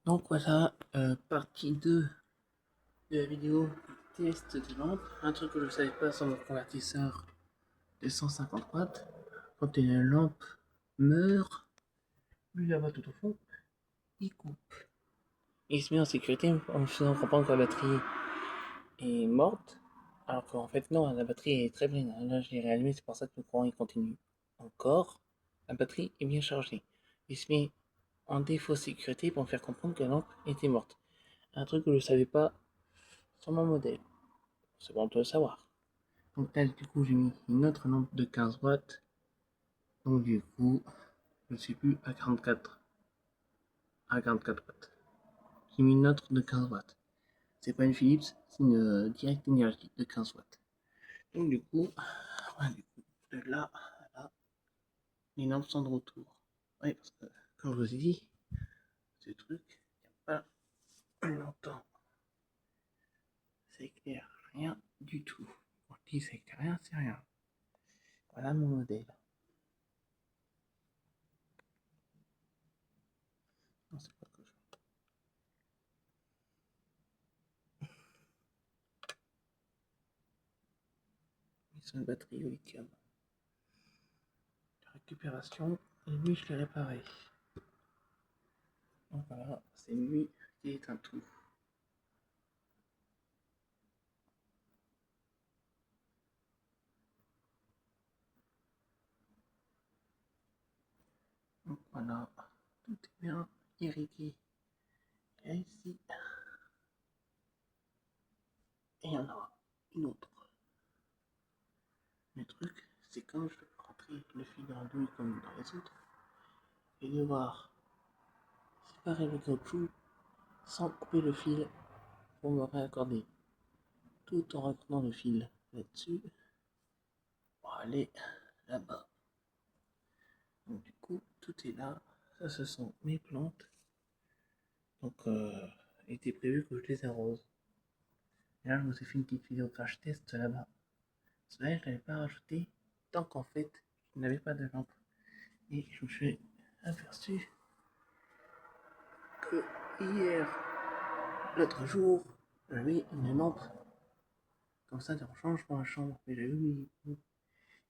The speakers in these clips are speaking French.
Donc voilà, partie 2 de la vidéo test de lampe. Un truc que je ne savais pas sur mon convertisseur de 150 watts. Quand une lampe meurt, lui là-bas tout au fond, il coupe. Il se met en sécurité en me faisant comprendre que la batterie est morte. Alors qu'en fait non, la batterie est très pleine. Là je l'ai réallumé, c'est pour ça que le courant il continue. Encore, la batterie est bien chargée. Il se met en défaut sécurité pour me faire comprendre que la lampe était morte. Un truc que je ne savais pas sur mon modèle. C'est bon de le savoir. Donc là, du coup, j'ai mis une autre lampe de 15 watts. Donc du coup, je ne suis plus à 44 watts. J'ai mis une autre de 15 watts. C'est pas une Philips, c'est une Direct Energy de 15 watts. Donc du coup, voilà, de là à là, les lampes sont de retour. Oui, parce que, comme je vous ai dit, ce truc, il n'y a pas longtemps. C'est clair, rien du tout. Quand je dis c'est rien, c'est rien. Voilà mon modèle. Non, c'est pas que je... Ils sont une batterie au lithium. Récupération, et lui je l'ai réparé. Donc voilà, c'est lui qui est un tout. Donc voilà, tout est bien irrigué. Et ici, et il y en a une autre. Le truc, c'est quand je vais rentrer le fil dans la douille comme dans les autres, et devoir séparer le caoutchouc sans couper le fil pour me réaccorder. Tout en raccordant le fil là-dessus pour aller là-bas. Donc du coup, tout est là. Ça, ce sont mes plantes. Donc, il était prévu que je les arrose. Et là, je vous ai fait une petite vidéo crash test là-bas. Cela, je ne l'avais pas rajouté tant qu'en fait, je n'avais pas de lampe. Et je me suis aperçu que hier, l'autre jour, j'avais une lampe comme ça de rechange pour la chambre. Mais j'avais oublié.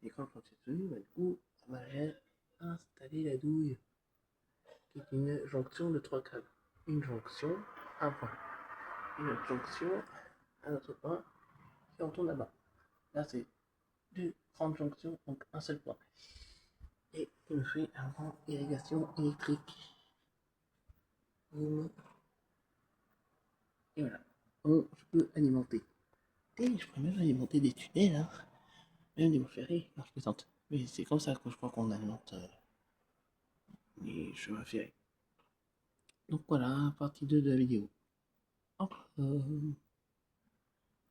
Et quand je suis venu, bah, du coup, j'ai installé la douille, qui est une jonction de 3 câbles. Une jonction, un point. Une autre jonction, un autre point, et on tourne là-bas. Là, c'est deux grandes jonctions, donc un seul point. Et il me fait un grand irrigation électrique. Boum. Et voilà. Bon, je peux alimenter. Et je pourrais même alimenter des tunnels, hein. Même des voies ferrées. Non, je plaisante. Mais c'est comme ça que je crois qu'on alimente les chemins ferrés. Donc voilà, partie 2 de la vidéo.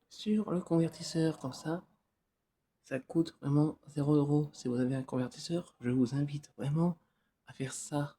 Sur le convertisseur, comme ça coûte vraiment 0 € si vous avez un convertisseur. Je vous invite vraiment à faire ça